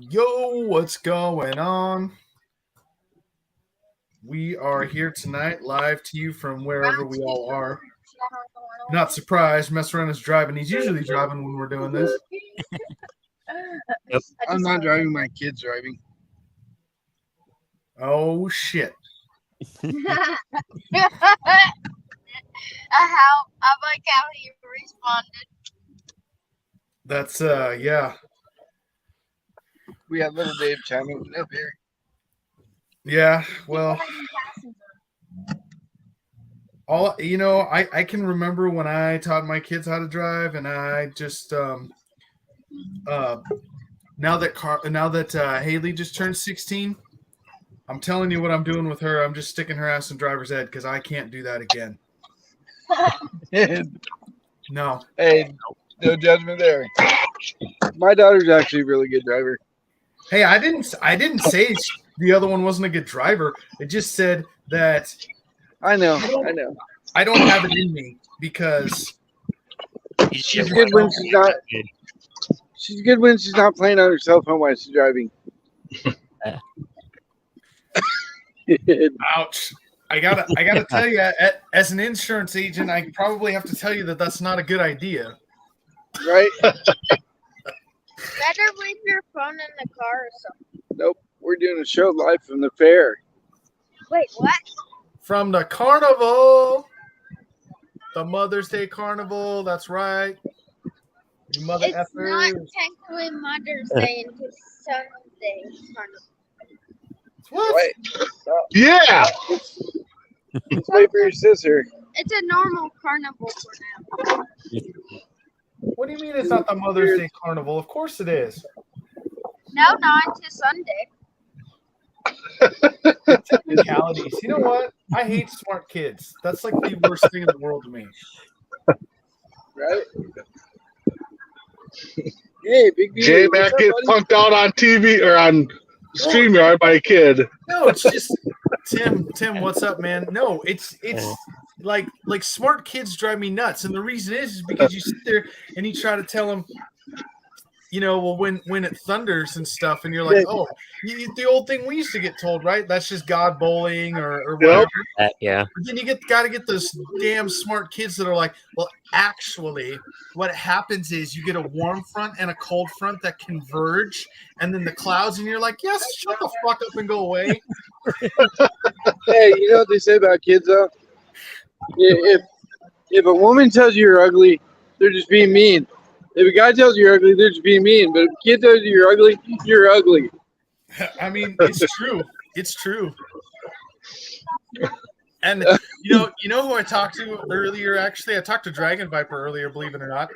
Yo, what's going on? We are here tonight, live to you from wherever we all are. Not surprised, Mess Around is driving. He's usually driving when we're doing this. Yep. I'm not driving, my kid's driving. Oh, shit. I like how he responded. That's, yeah. We have little Dave chiming up here. Yeah, well, I can remember when I taught my kids how to drive, and I just now that Haley just turned 16, I'm telling you what I'm doing with her. I'm just sticking her ass in driver's ed because I can't do that again. No. Hey, no judgment there. My daughter's actually a really good driver. Hey, I didn't say the other one wasn't a good driver. It just said that I know. I don't have it in me because she's good when she's not. She's good when she's not playing on her cell phone while she's driving. Ouch! I gotta tell you, as an insurance agent, I probably have to tell you that that's not a good idea. Right? Better leave your phone in the car or something. Nope. We're doing a show live from the fair. Wait, what? From the carnival. The Mother's Day Carnival. That's right. You mother It's effers. not technically Mother's Day until Sunday. What? Wait. Yeah. Let's wait for your sister. It's a normal carnival for now. What do you mean it's not the Mother's Day Carnival? Of course it is. No, not until Sunday. Technicalities. You know what? I hate smart kids. That's like the worst thing in the world to me. Right? Hey, Big B. J-Mac gets punked out on TV or on StreamYard by a kid. No, it's just Tim, what's up, man? No, it's like smart kids drive me nuts, and the reason is because you sit there and you try to tell them, well, when it thunders and stuff, and you're like, oh, the old thing we used to get told, right? That's just God bowling or whatever. Yeah. But then you got to get those damn smart kids that are like, well, actually, what happens is you get a warm front and a cold front that converge, and then the clouds, and you're like, yes, shut the fuck up and go away. Hey, you know what they say about kids, though? If a woman tells you you're ugly, they're just being mean. If a guy tells you you're ugly, they're just being mean. But if a kid tells you you're ugly, you're ugly. I mean, it's true. It's true. And you know who I talked to earlier? Actually, I talked to Dragon Viper earlier. Believe it or not.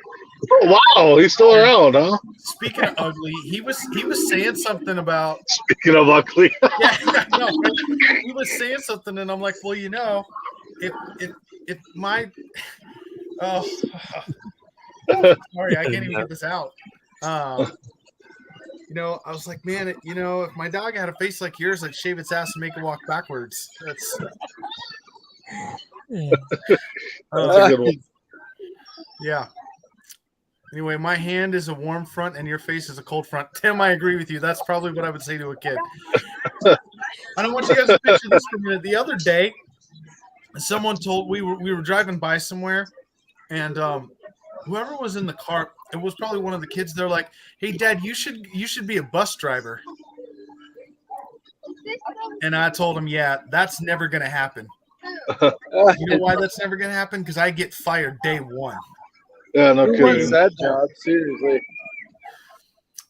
Oh, wow, he's still around, huh? Speaking of ugly, he was saying something about. Speaking of ugly. Yeah, no, he was saying something, and I'm like, well, if my sorry, I can't even get this out. I was like, man, if my dog had a face like yours, I'd shave its ass and make it walk backwards. That's a good one. Yeah. Anyway, my hand is a warm front and your face is a cold front. Tim, I agree with you. That's probably what I would say to a kid. I don't want you guys to picture this for a minute. The other day, someone told we were driving by somewhere, and whoever was in the car, it was probably one of the kids. They're like, "Hey, Dad, you should be a bus driver." And I told him, "Yeah, that's never gonna happen." You know why that's never gonna happen? Because I get fired day one. Yeah, no Who wants kidding. that job? Seriously.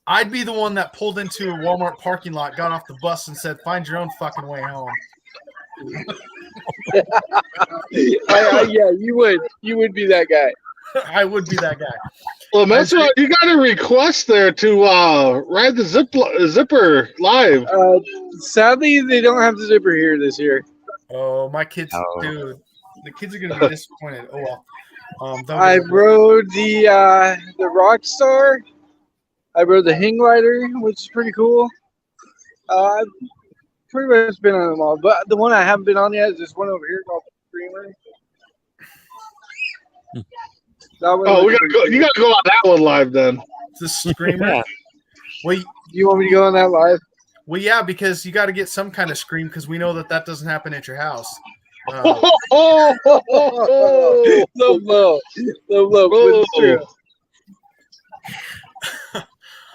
I'd be the one that pulled into a Walmart parking lot, got off the bus, and said, "Find your own fucking way home." Yeah, you would. You would be that guy. I would be that guy. Well, Metro, you got a request there to ride the zipper live. Sadly, they don't have the zipper here this year. Oh, my kids, Oh. dude. The kids are gonna be disappointed. Oh well. They'll I get it. rode the Rockstar. I rode the Hang Glider, which is pretty cool. I've pretty much been on them all, but the one I haven't been on yet is this one over here called the Screamer. That one Oh, looks pretty cool. you gotta go on that one live then. The screamer. Yeah. Well, You want me to go on that live? well, yeah, because you got to get some kind of scream because we know that doesn't happen at your house. Oh, Low blow. Low blow. But it's true.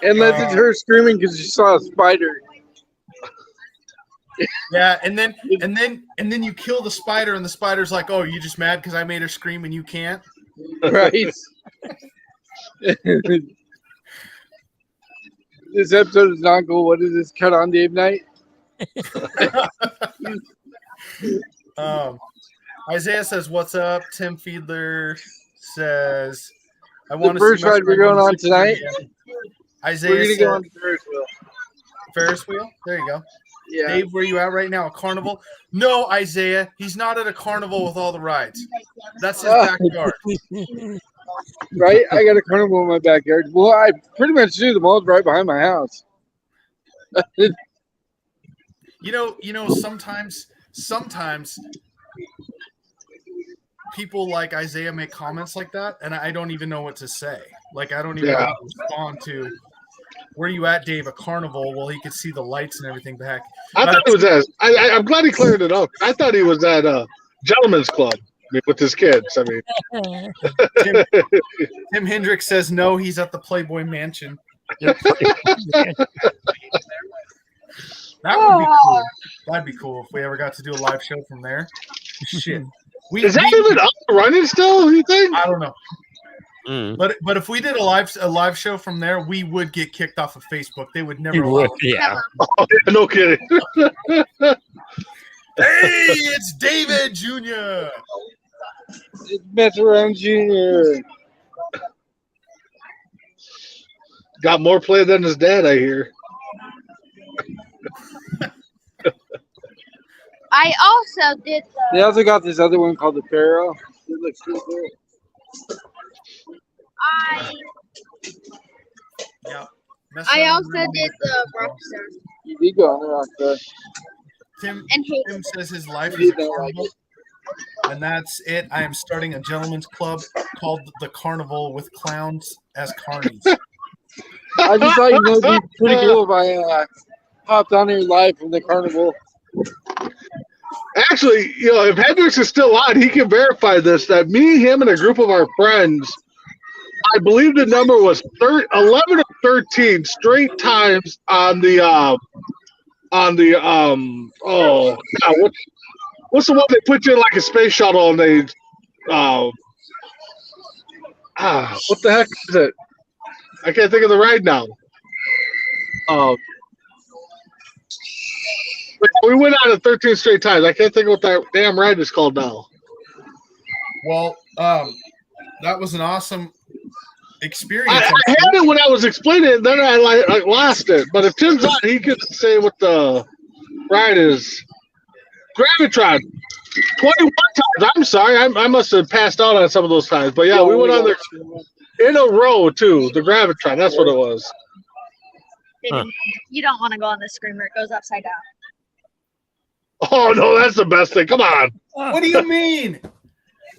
Unless it's her screaming because she saw a spider. Yeah, and then you kill the spider, and the spider's like, "Oh, you just mad because I made her scream and you can't?" Right? This episode is not cool. What is this? Cut on Dave Night? Isaiah says, "What's up?" Tim Fiedler says, "I The want to first see my ride we're friend going on 160 tonight? again." We're Isaiah gonna said, go on the Ferris wheel. "Ferris wheel." There you go. Yeah. Dave, where you at right now? A carnival? No, Isaiah. He's not at a carnival with all the rides. That's his backyard. Right? I got a carnival in my backyard. Well, I pretty much do. The mall's right behind my house. You know, sometimes people like Isaiah make comments like that, and I don't even know what to say. Like, I don't even know how to respond to, "Where you at, Dave? A carnival?" Well, he could see the lights and everything back. I thought it was at. I'm glad he cleared it up. I thought he was at a gentleman's club with his kids. I mean, Tim Hendricks says no, he's at the Playboy Mansion. That would be cool. That'd be cool if we ever got to do a live show from there. Shit. is that even up and running still? You think? I don't know. Mm. But if we did a live show from there, we would get kicked off of Facebook. They would never You allow would, it. yeah. Oh, yeah, no kidding. Hey, it's David Jr. It's Mess Around Junior. Got more play than his dad, I hear. I also did They the. also got this other one called the Pharaoh. It looks pretty cool. I Yeah. I also did the Rockstar You did go on the Rockstar. Tim and hate. Tim says his life You is a don't like carnival. And that's it. I am starting a gentleman's club called the Carnival with clowns as carnies. I just thought it'd be pretty cool if I hopped on here live from the carnival. Actually, if Hendricks is still on, he can verify this. That me, him, and a group of our friends, I believe the number was 11 or 13 straight times on the what's the one they put you in like a space shuttle and they what the heck is it? I can't think of the ride now. We went on it 13 straight times. I can't think of what that damn ride is called now. Well, that was an awesome experience. I had it when I was explaining it, then I lost it. But if Tim's on, he could say what the ride is. Gravitron. 21 times. I'm sorry. I must have passed out on some of those times. But yeah, we went on there in a row, too. The Gravitron. That's what it was. Huh. You don't want to go on the Screamer. It goes upside down. Oh, no, that's the best thing. Come on. What do you mean?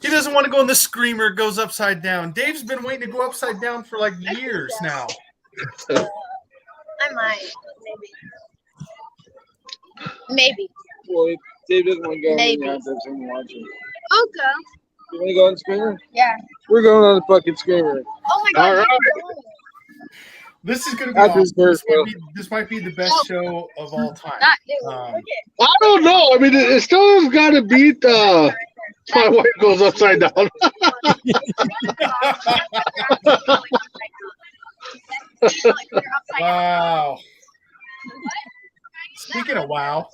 He doesn't want to go in the Screamer. It goes upside down. Dave's been waiting to go upside down for like years now. I might. Maybe. Well, if Dave doesn't want to go, Maybe. then you have to have someone watching. I'll go. You want to go on the Screamer? Yeah. We're going on the fucking Screamer. Oh my god. All right. This is going to be After awesome. his This might be the best show of all time. Not do it. Um, Look I don't know. I mean, it still has got to beat my wife goes upside down. Wow. Speaking of wow,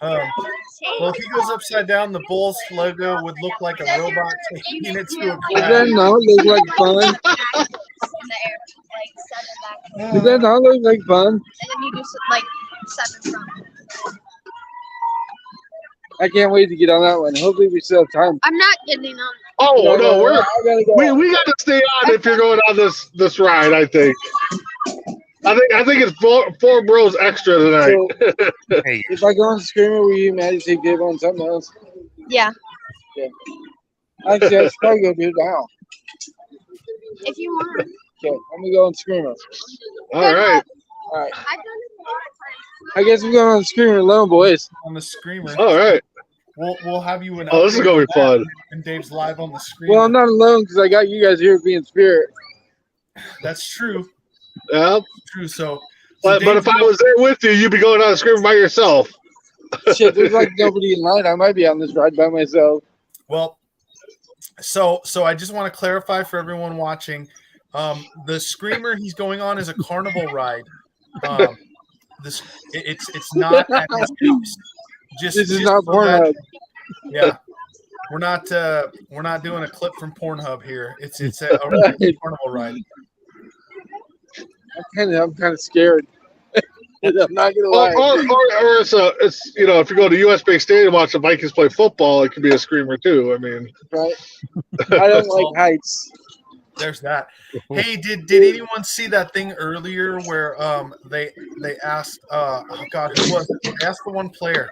Well, if he goes upside down, the Bulls logo would look like a robot taking it to a Does that crowd. not look like fun? in the air, like 7 back, Does that not look like fun? and then you do like 7 front. I can't wait to get on that one. Hopefully we still have time. I'm not getting on. Oh no, I gotta go. we got to stay on if you're going on this ride. I think it's four bros extra tonight. So, Hey, if I go on Screamer, will you Maddie take Dave on something else? Yeah, Actually, I should probably go do it now. if you want. Okay, I'm gonna go on Screamer. All right. All right. I've done it a lot of times. I guess we're going on Screamer alone, boys. On the screamer. All right. We'll have you an Oh, this is update gonna on be that fun. when Dave's live on the screen. Well, I'm not alone because I got you guys here being spirit. That's true. Yeah. True. So But if I was there with you, you'd be going on a screamer by yourself. Shit, there's like nobody in line. I might be on this ride by myself. Well, so I just want to clarify for everyone watching. The screamer he's going on is a carnival ride. It's not at his house. This is just not so that- Pornhub. Yeah, we're not doing a clip from Pornhub here. It's a carnival ride. I'm kind of scared. I'm not gonna Or, lie. or it's if you go to US Bank Stadium and watch the Vikings play football, it could be a screamer too. I mean, Right? I don't like heights. There's that. Hey, did anyone see that thing earlier where they asked oh god, who was it? They asked the one player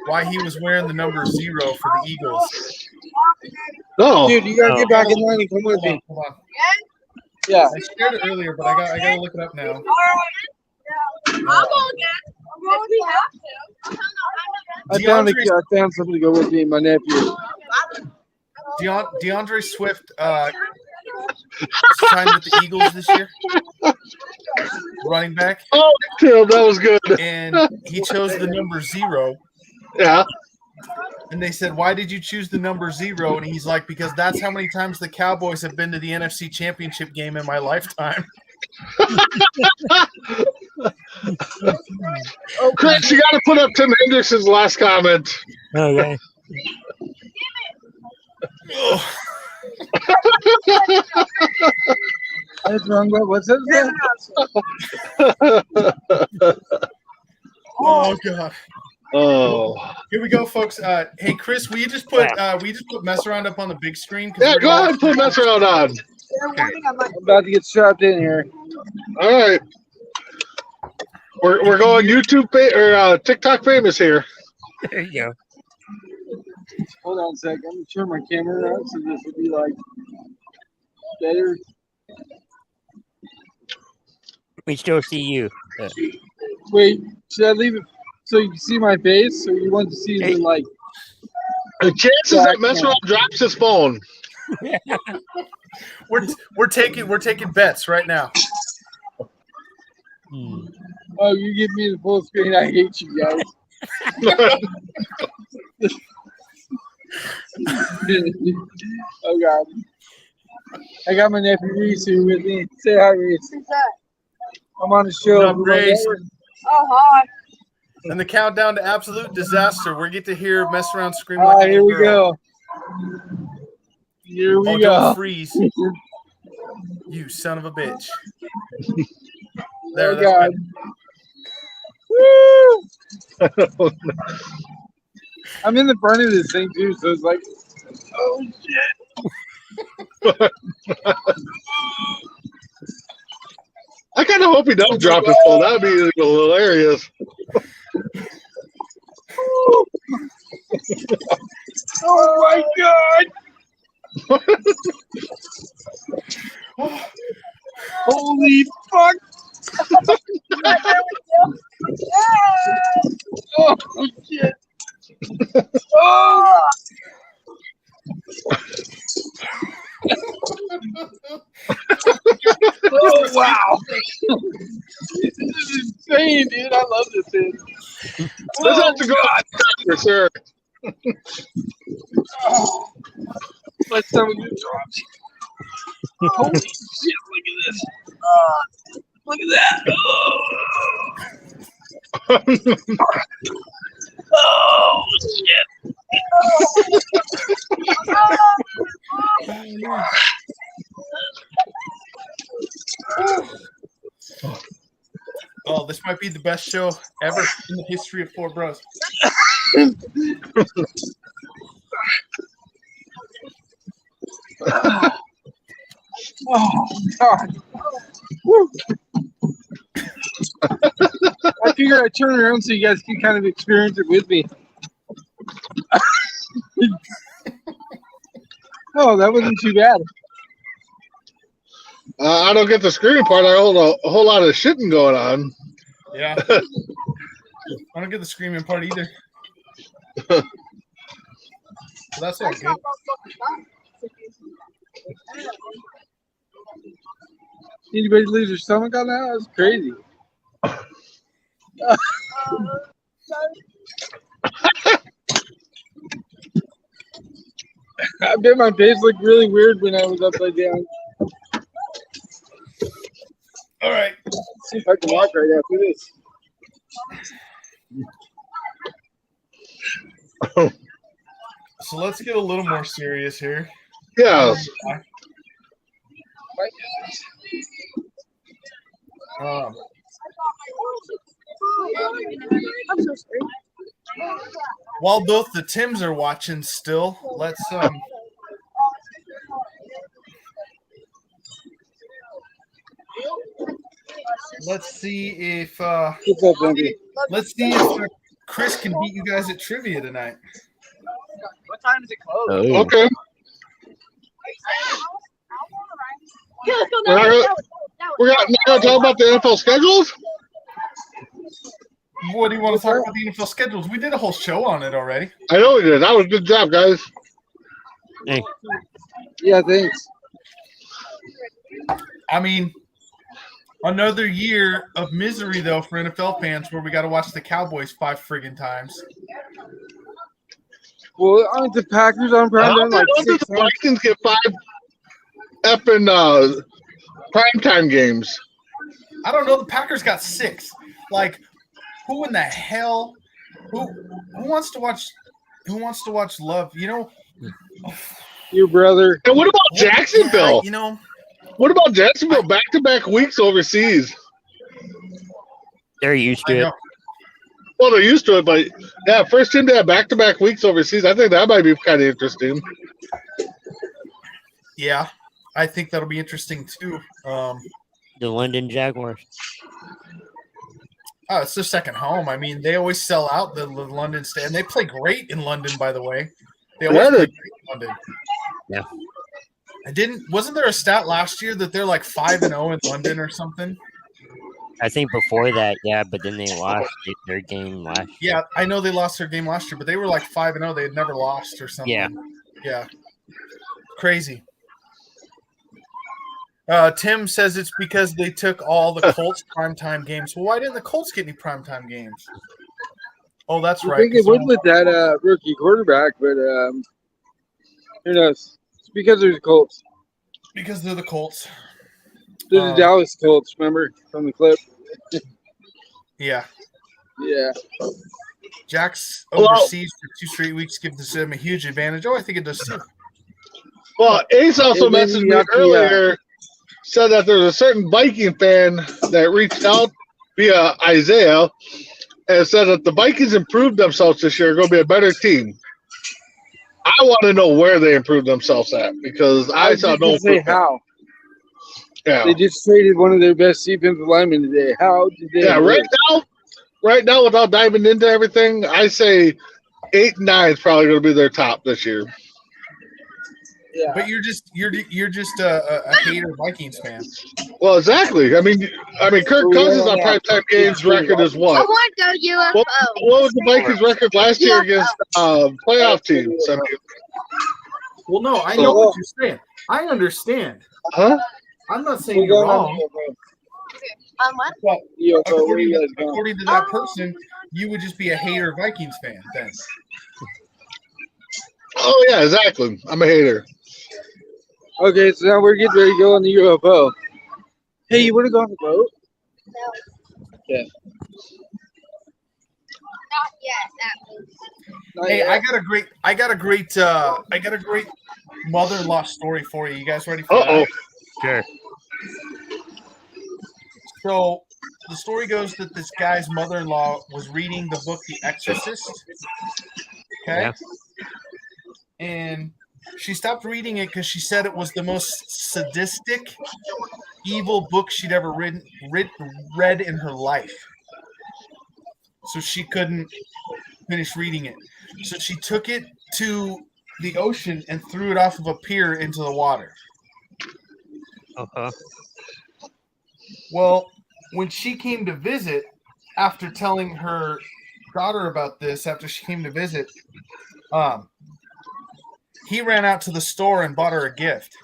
why he was wearing the number 0 for the Eagles. no. Dude, you gotta get back in line and come with me. Hold on. Yeah. I shared it earlier, but I gotta look it up now. I found somebody to go with me, my nephew. DeAndre Swift signed with the Eagles this year, running back, Oh, Tim, that was good. and he chose the number 0. Yeah. And they said, "Why did you choose the number 0?" And he's like, "Because that's how many times the Cowboys have been to the NFC Championship game in my lifetime." Oh, Chris, you got to put up Tim Hendrickson's last comment. okay. What's wrong, bro? What's that? Oh god! Oh. Here we go, folks. Hey, Chris, will you just put mess around up on the big screen? 'Cause Yeah, we're go gonna ahead and put mess around on. I'm about to get strapped in here. All right. We're going YouTube or TikTok famous here. There you go. Hold on a sec. I'm gonna turn my camera on so this will be like better. We still see you. Wait, should I leave it so you can see my face, or you want to see the like? The chances that mess around drops his phone. we're taking bets right now. Hmm. Oh, you give me the full screen. I hate you guys. Oh God. I got my nephew Reese here with me. Say hi, Reese. I'm on the show. What up, Reese? Oh, hi. And the countdown to absolute disaster. We get to hear mess around scream All like right, a here we girl. go. Here we Oh, go. don't freeze, you son of a bitch. There, Oh that's God. better. Woo! I'm in the front of this thing too, so it's like, oh shit. I kind of hope he does drop his phone. That would be hilarious. Oh my God. Holy fuck. Oh shit. Oh. Oh wow. This is insane, dude. I love this thing. This has to go for sure. My stomach just dropped. Holy shit, look at this. Look at that. Oh, shit. Oh, this might be the best show ever in the history of Four Bros. Oh God! Woo. I figured I'd turn around so you guys can kind of experience it with me. Oh, that wasn't too bad. I don't get the screaming part. I hold a whole lot of shitting going on. Yeah. I don't get the screaming part either. So that's all good. Anybody lose their stomach on that? That's crazy. I bet my face looked really weird when I was upside down. All right. Let's see if I can walk right after this. So let's get a little more serious here. Yes. Um, I'm so sorry. while both the Tims are watching still, let's see if What's up, Wendy? Chris can beat you guys at trivia tonight. What time does it close? Oh. Okay. Yeah, let's go. We're not going to talk about the NFL schedules? What do you want to talk about the NFL schedules? We did a whole show on it already. I know we did. That was a good job, guys. Hey, Yeah, thanks. I mean, another year of misery though for NFL fans, where we got to watch the Cowboys 5 friggin' times. Well, aren't the Packers on prime time like How did 6 the times? Vikings get 5 effing primetime games? I don't know. The Packers got 6. Like, who in the hell? Who wants to watch? Who wants to watch Love? You know. Your brother. And what about Jacksonville? You know. What about Jacksonville back-to-back weeks overseas? they're used I to it. know. Well, they're used to it, but yeah, first team to have back-to-back weeks overseas. I think that might be kind of interesting. Yeah, I think that'll be interesting too. The London Jaguars. Oh, it's their second home. I mean, they always sell out the London stand. They play great in London, by the way. They always Yeah, play they- great in London. Yeah. Wasn't there a stat last year that they're like 5-0 in London or something? I think before that, yeah, but then they lost their game last year. Yeah, I know they lost their game last year, but they were like 5-0. They had never lost or something. Yeah. Yeah. Crazy. Tim says it's because they took all the Colts primetime games. Well, why didn't the Colts get any primetime games? Oh, that's I right. think it would with that rookie quarterback, but who knows? It's because there's Colts. Because they're the Colts. There's the Dallas Colts, remember, from the clip? Yeah. Yeah. Jack's Well- overseas for 2 straight weeks gives them a huge advantage. Oh, I think it does too. Well, Ace also And then messaged you me got the, earlier, said that there's a certain Viking fan that reached out via Isaiah and said that the Vikings improved themselves this year, going to be a better team. I want to know where they improved themselves at because I saw was no gonna say improvement. how. Yeah, They just traded one of their best defensive linemen today. How did they? yeah. improve? Right now, without diving into everything, I say 8 and 9 is probably going to be their top this year. Yeah. But you're just a hater Vikings fan. Well, exactly. I mean, Kirk Cousins on primetime games record is I what? want to go UFO. What was the Vikings record last year against playoff teams? I mean, Well, no, I know what you're saying. I understand. huh? I'm not saying We're you're going on wrong. What? But UFO, where you guys going? according to that person, you would just be a hater Vikings fan then. Oh yeah, exactly. I'm a hater. Okay, so now we're getting ready to go on the UFO. Hey, you want to go on the boat? Yeah. Yes, at least. Not Hey, yet. I got a great mother-in-law story for you. You guys ready for Uh-oh. that? Sure. So the story goes that this guy's mother-in-law was reading the book The Exorcist. Okay. Yeah. And she stopped reading it because she said it was the most sadistic, evil book she'd ever read in her life. So she couldn't finish reading it. So she took it to the ocean and threw it off of a pier into the water. Uh-huh. Well, when she came to visit, after telling her daughter about this, after she came to visit, he ran out to the store and bought her a gift.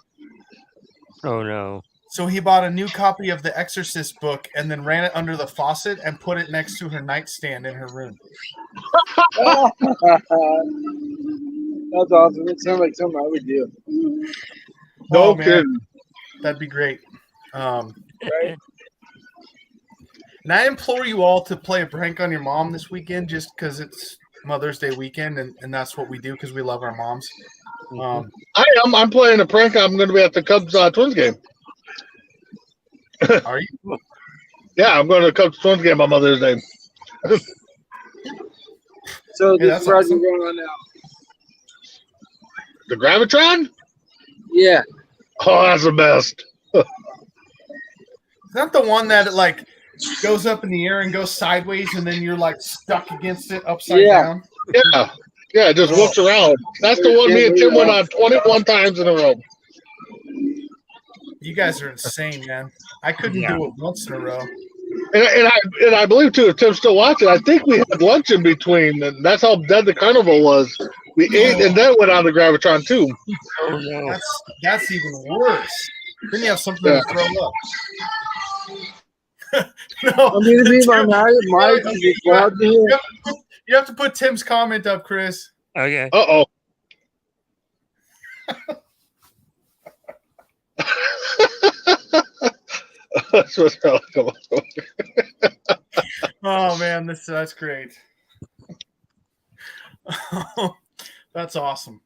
Oh no. So he bought a new copy of the Exorcist book and then ran it under the faucet and put it next to her nightstand in her room. That's awesome. It sounds like something I would do. No Oh, man. kidding. That'd be great. Right? And I implore you all to play a prank on your mom this weekend just because it's Mother's Day weekend and that's what we do because we love our moms. I'm playing a prank. I'm going to be at the Cubs Twins game. Are you? Yeah, I'm going to the Cubs Twins game on Mother's Day. So Yeah, this that's project awesome. going on now. The Gravitron? Yeah. Oh, that's the best. Is that the one that like goes up in the air and goes sideways and then you're like stuck against it upside Yeah. down? Yeah. Yeah, it just looks around. That's the one me and Tim went on 21 times in a row. You guys are insane, man. I couldn't Yeah. do it once in a row. And I believe, too, if Tim's still watching, I think we had lunch in between, and that's how dead the carnival was. We ate and then went on the Gravitron, too. Oh no. That's even worse. Then you have something to throw up. No, I'm going to be my Tim, mic is just loud to hear. you have to put Tim's comment up, Chris. Okay. Uh-oh. That's what's going on. Oh man, that's great. That's awesome.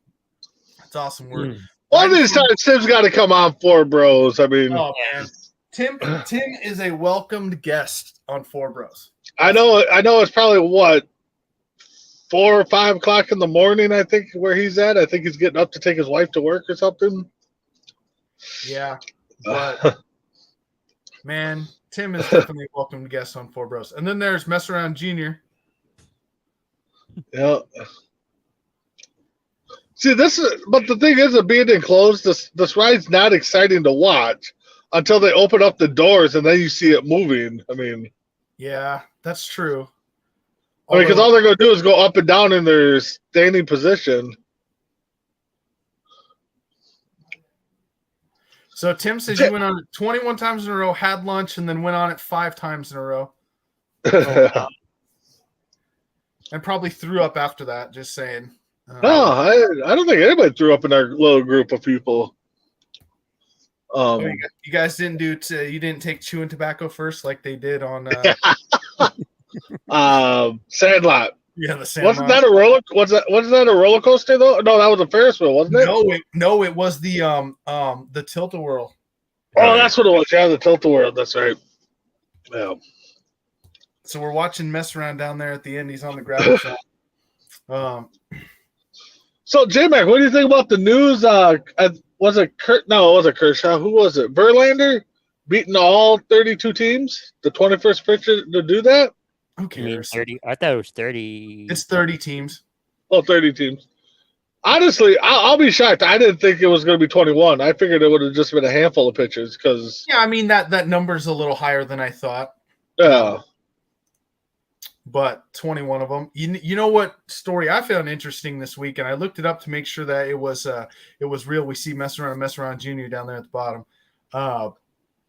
That's awesome work. One of these times, Tim's got to come on Four Bros. I mean, Oh man, Tim is a welcomed guest on Four Bros. I know it's probably, what, 4 or 5 o'clock in the morning, I think, where he's at. I think he's getting up to take his wife to work or something. Yeah, but man, Tim is definitely a welcomed guest on Four Bros. And then there's Mess Around Junior. Yeah. See, but the thing is, being enclosed, this ride's not exciting to watch until they open up the doors and then you see it moving. I mean, Yeah, that's true. because all they're going to do is go up and down in their standing position. So Tim says you went on it 21 times in a row, had lunch, and then went on it 5 times in a row, and probably threw up after that. Just saying. No, I don't think anybody threw up in our little group of people. You guys didn't you didn't take chewing tobacco first like they did on Sandlot. yeah, the Sandlot. Wasn't that a roller coaster though? No, that was a Ferris wheel, wasn't it? No, it was the Tilt-A-Whirl. Oh, that's what it was. Yeah, the Tilt-A-Whirl. That's right. Yeah. So we're watching Mess Around down there at the end. He's on the Gravitron. So, J-Mac, what do you think about the news? Was it No, it wasn't Kershaw. Who was it? Verlander beating all 32 teams, the 21st pitcher to do that? Who You mean cares? 30? I thought it was 30. It's 30 teams. Oh, 30 teams. Honestly, I'll be shocked. I didn't think it was going to be 21. I figured it would have just been a handful of pitchers because, Yeah, I mean that number's a little higher than I thought. yeah. But 21 of them. You know what story I found interesting this week, and I looked it up to make sure that it was real. We see Mess Around Junior down there at the bottom.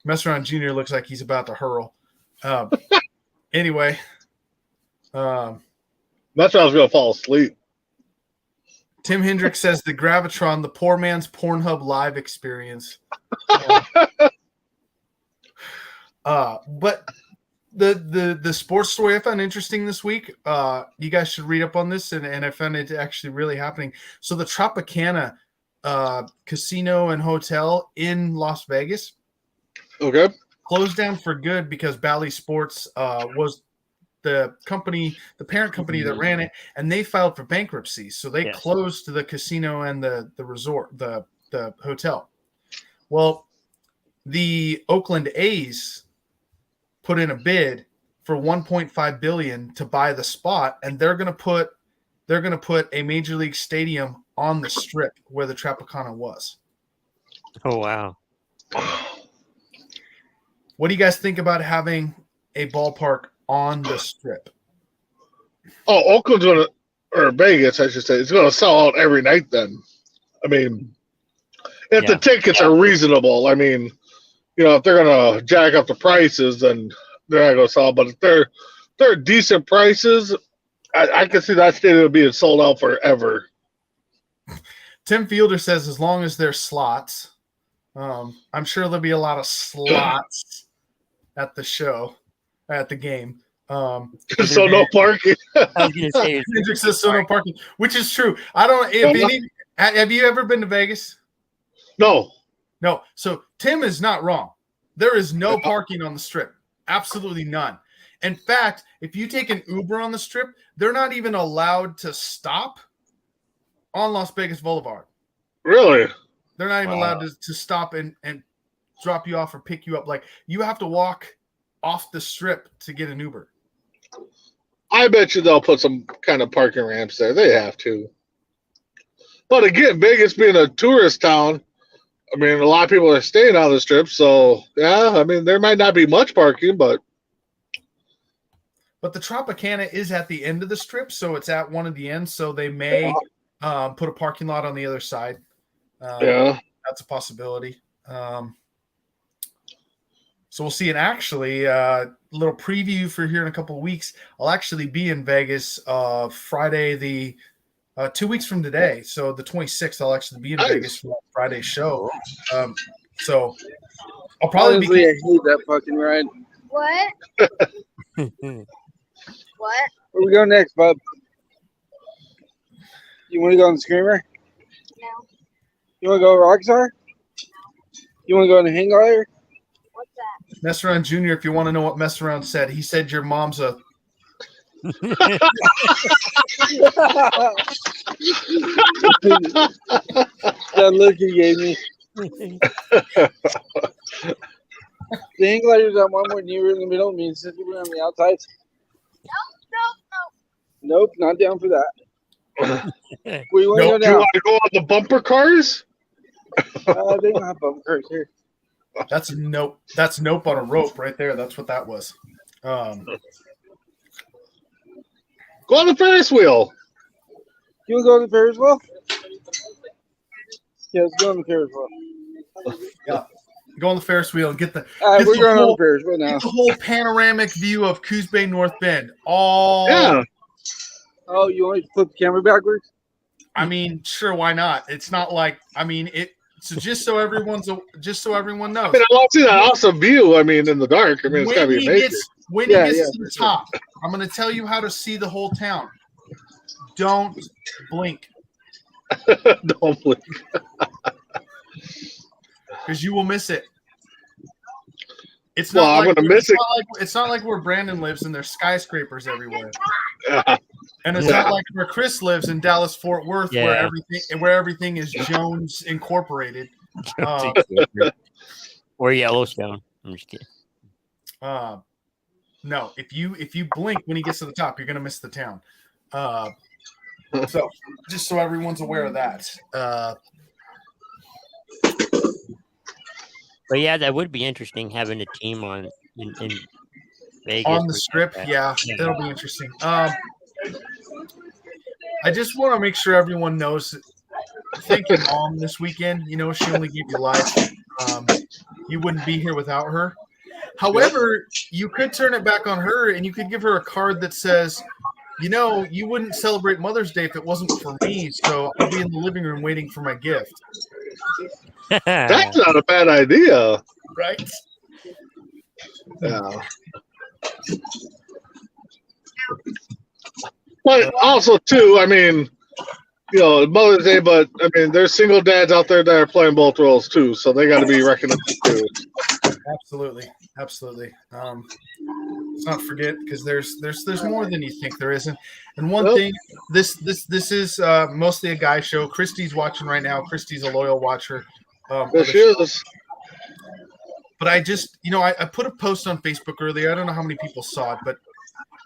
Mess Around Junior looks like he's about to hurl. Anyway, That's why I was going to fall asleep. Tim Hendricks says the Gravitron, the poor man's Pornhub live experience. But The sports story I found interesting this week. You guys should read up on this, and I found it actually really happening. So the Tropicana casino and hotel in Las Vegas Okay. closed down for good because Bally Sports was the parent company that ran it, and they filed for bankruptcy. So they closed the casino and the resort, the hotel. Well, the Oakland A's put in a bid for $1.5 billion to buy the spot, and they're going to put a major league stadium on the strip where the Tropicana was. Oh wow. What do you guys think about having a ballpark on the strip? Oh, Oakland's gonna, or Vegas, I should say, it's gonna sell out every night. Then, I mean, if the tickets are reasonable, I mean, if they're gonna jack up the prices, then they're not gonna sell. But if they're decent prices, I can see that stadium being sold out forever. Tim Fielder says as long as there's slots, I'm sure there'll be a lot of slots at the show, at the game. So no parking. I was gonna say, Kendrick says so no parking, which is true. I don't. Have you ever been to Vegas? No. No. So Tim is not wrong. There is no parking on the strip. Absolutely none. In fact, if you take an Uber on the strip, they're not even allowed to stop on Las Vegas Boulevard. Really? They're not even allowed to stop and drop you off or pick you up. Like, you have to walk off the strip to get an Uber. I bet you they'll put some kind of parking ramps there. They have to. But again, Vegas being a tourist town, I mean, a lot of people are staying on the strip. So, yeah, I mean, there might not be much parking, but. But the Tropicana is at the end of the strip, so it's at one of the ends. So they may put a parking lot on the other side. That's a possibility. So we'll see. And actually, a little preview for here in a couple of weeks. I'll actually be in Vegas Friday, 2 weeks from today. So the 26th, I'll actually be in Vegas for that Friday show. So I'll probably Honestly, I hate that fucking ride. What? What? Where we go next, bub? You want to go on the Screamer? No. You want to go Rockstar? You want to go on the Hang Glider? What's that? Mess Around Junior, if you want to know what Mess Around said, he said your mom's a that look he gave me. The Hang Glider's on one more, and you were in the middle. Me and Sissy were on the outside. Nope, not down for that. Where you want to go Do you now? want to go on the bumper cars? They don't have bump cars here. That's nope. That's nope on a rope right there. That's what that was. Go on the Ferris wheel. You want to go on the Ferris wheel? Yeah, let's go on the Ferris wheel. Yeah. Go on the Ferris wheel and get the All right, Get we're the going on whole- the Ferris wheel now. get the whole panoramic view of Coos Bay North Bend. Yeah. Oh, you want me to flip the camera backwards? I mean, sure, why not? It's not like so just so everyone knows. I mean, I want to see that awesome view. I mean, in the dark. I mean, it's got to be amazing. When Yeah, he gets yeah, to the top, I'm going to tell you how to see the whole town. Don't blink, Don't blink. because you will miss it. It's Well, not I'm like gonna miss it. It's not like where Brandon lives and there's skyscrapers everywhere, Yeah. and it's not like where Chris lives in Dallas Fort Worth, Yeah. where everything is Jones Incorporated. Or Yellowstone. I'm just kidding. No, if you blink when he gets to the top, you're gonna miss the town. So just so everyone's aware of that. But yeah, that would be interesting having a team in Vegas On the strip, yeah, that'll be interesting. I just want to make sure everyone knows. Thank you, Mom, this weekend. You know, she only gave you life. You wouldn't be here without her. However, you could turn it back on her, and you could give her a card that says, you know, you wouldn't celebrate Mother's Day if it wasn't for me, so I'll be in the living room waiting for my gift. That's not a bad idea. Right? Yeah. But also, too, I mean, Mother's Day, but I mean, there's single dads out there that are playing both roles too, so they got to be recognized too. Absolutely. Let's not forget, because there's more than you think there isn't. And one thing, this is mostly a guy show. Christy's watching right now. Christy's a loyal watcher. Yes, she is. But I just, I put a post on Facebook earlier. I don't know how many people saw it, but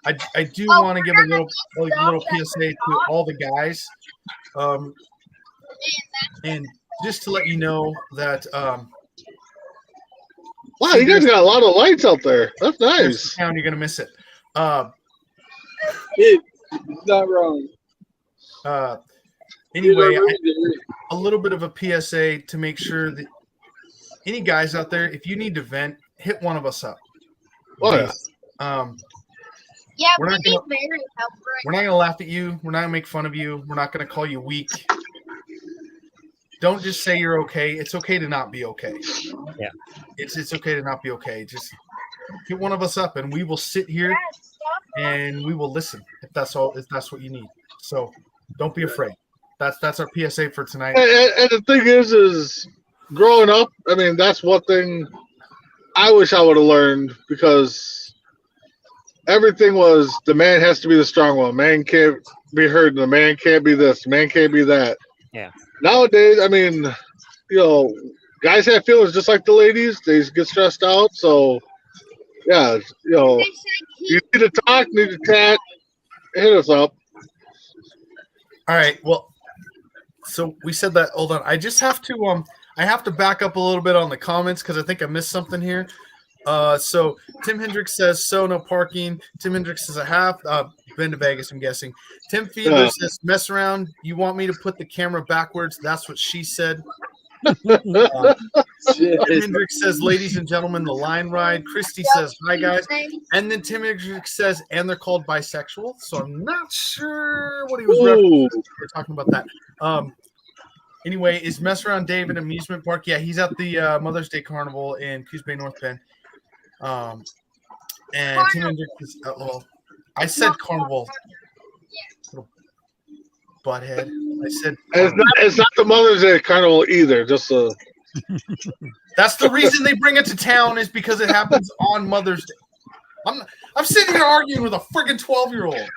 I do want to give a little PSA to all the guys, and just to let you know that. Wow, you guys got a lot of lights out there. That's nice. Town, you're gonna miss it. Not wrong. Anyway, a little bit of a PSA to make sure that any guys out there, if you need to vent, hit one of us up. Oh, yeah. Yeah, We're we not need gonna- very help We're not gonna laugh at you. We're not gonna make fun of you. We're not gonna call you weak. Don't just say you're okay. It's okay to not be okay. Yeah. It's okay to not be okay. Just hit one of us up, and we will sit here and we will listen if that's what you need. So don't be afraid. That's our PSA for tonight. And the thing is growing up, I mean, that's one thing I wish I would have learned, because everything was the man has to be the strong one. Man can't be hurt. The man can't be this. Man can't be that. Yeah. Nowadays, I mean, guys have feelings just like the ladies. They get stressed out. So, yeah, you need to talk, need to chat, hit us up. All right. Well, so we said that. Hold on. I just have to I have to back up a little bit on the comments because I think I missed something here. So Tim Hendricks says no parking. Tim Hendricks says I have been to Vegas, I'm guessing. Tim Fiedler says mess around. You want me to put the camera backwards? That's what she said. Tim Hendricks says, ladies and gentlemen, the line ride. Christy says, hi guys. And then Tim Hendricks says, and they're called bisexual. So I'm not sure what he was referencing. We're talking about that. Anyway, is Mess Around Dave an amusement park? Yeah, he's at the Mother's Day Carnival in Coos Bay, North Bend. And Tim Hendricks is, I said carnival. Little butthead. I said It's not the Mother's Day Carnival either. Just that's the reason they bring it to town, is because it happens on Mother's Day. I'm sitting here arguing with a friggin' 12-year-old.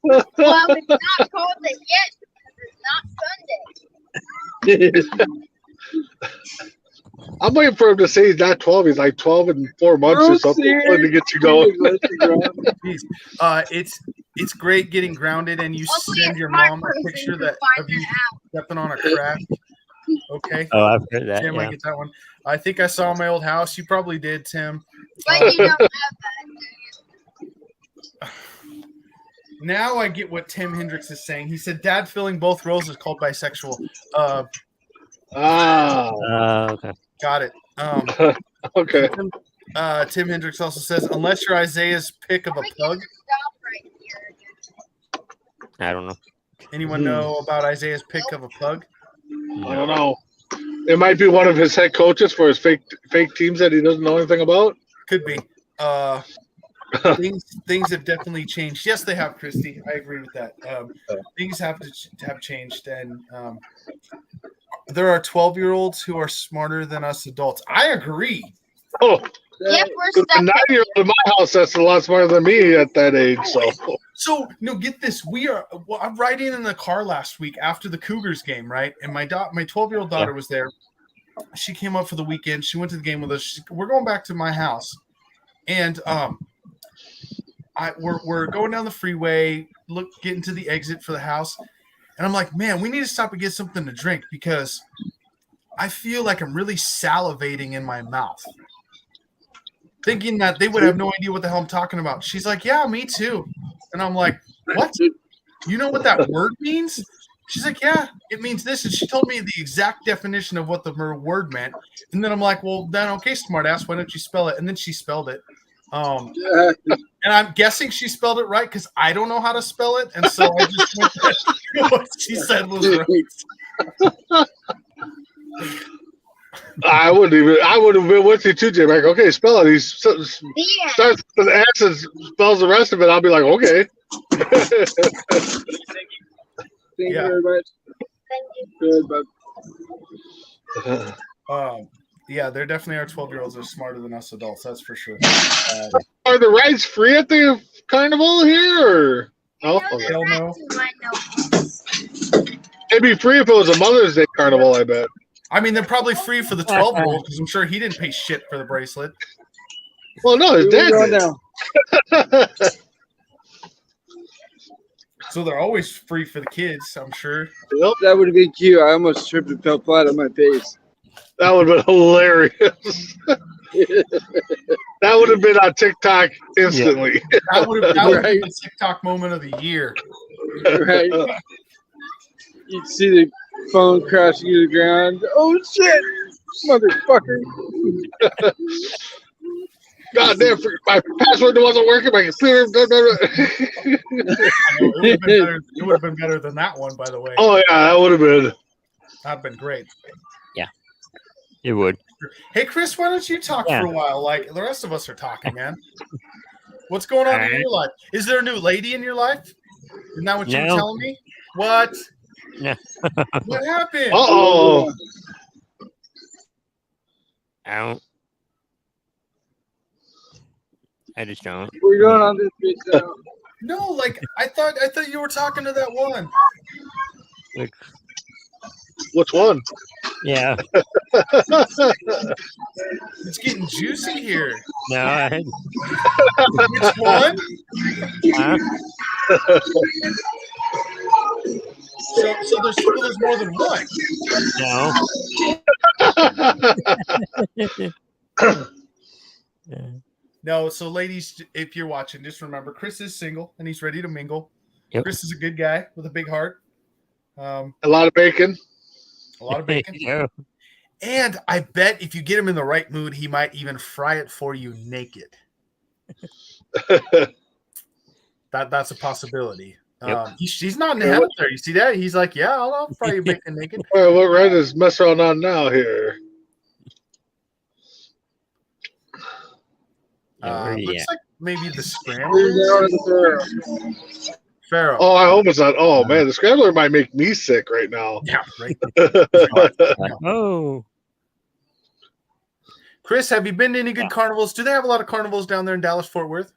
Well, it's not called it yet because it's not Sunday. I'm waiting for him to say he's not 12. He's like 12 and 4 months or something to get you going. It's great getting grounded, and you send your mom a picture of you stepping on a crack. Okay. Oh, I've heard that. Tim, Yeah. I get that one. I think I saw my old house. You probably did, Tim. But you don't have that. Now I get what Tim Hendricks is saying. He said, "Dad filling both roles is called bisexual." Okay. Got it. Okay. Tim Hendricks also says, unless you're Isaiah's pick of a pug. Stop right here. I don't know. Anyone know about Isaiah's pick of a pug? I don't know. It might be one of his head coaches for his fake teams that he doesn't know anything about. Could be. Things have definitely changed. Yes, they have, Christy. I agree with that. Things have changed, and there are 12-year-olds who are smarter than us adults. I agree. Oh, Yep, we're the stuck. 9-year-old in my house, that's a lot smarter than me at that age. So no, get this. I'm riding in the car last week after the Cougars game, right? And my 12-year-old daughter was there. She came up for the weekend. She went to the game with us. We're going back to my house, and we're going down the freeway, getting to the exit for the house, and I'm like, man, we need to stop and get something to drink because I feel like I'm really salivating in my mouth. Thinking that they would have no idea what the hell I'm talking about. She's like, yeah, me too. And I'm like, what? You know what that word means? She's like, yeah, it means this. And she told me the exact definition of what the word meant. And then I'm like, well, then, okay, smartass, why don't you spell it? And then she spelled it. And I'm guessing she spelled it right because I don't know how to spell it. And so I just went with what she said was right. I would have been with you too, Jay. Like, okay, spell it. He starts Yeah. with an S and spells the rest of it. I'll be like, okay. Thank you Yeah. very much. Thank you. Good, but Yeah, there definitely are 12-year-olds that are smarter than us adults. That's for sure. Are the rides free at the carnival here, or no? I know Okay. Hell the no. rats in my notebooks. It'd be free if it was a Mother's Day carnival. I bet. I mean, they're probably free for the 12-year-old because I'm sure he didn't pay shit for the bracelet. Well, no, his we're going dad down. did. So they're always free for the kids, I'm sure. Yep, That would have been cute. I almost tripped and fell flat on my face. that would have been hilarious. That would have been on TikTok instantly. That would have been Right. the TikTok moment of the year. Right? You'd see the phone crashing to the ground. Oh shit, motherfucker! God damn, my password wasn't working. My computer. It would have been better than that one, by the way. Oh yeah, that would have been. That'd been great. It would. Hey, Chris, why don't you talk Yeah. for a while? Like the rest of us are talking, man. What's going on in Alright. your life? Is there a new lady in your life? Isn't that what you were No. telling me? What? No. What happened? Oh, I don't. I just don't. We're going on this bitch now. No, like I thought you were talking to that one. Like, which one? yeah. It's getting juicy here. No. I, Which one? huh? So there's more than one. No. No, so ladies, if you're watching, just remember Chris is single and he's ready to mingle. Yep. Chris is a good guy with a big heart. A A lot of bacon. lot of bacon. Yeah. And I bet if you get him in the right mood, he might even fry it for you naked. That's a possibility. Yep. He's not in the head there. You see that? He's like, yeah, I'll fry you bacon naked. All right, what red is messing on now here? Yeah, where you Looks at? like maybe the We're scrambler. going to Pharaoh. Oh, I hope it's not. Oh man, the scrambler might make me sick right now. Yeah, right. Oh. Chris, have you been to any good carnivals? Do they have a lot of carnivals down there in Dallas, Fort Worth?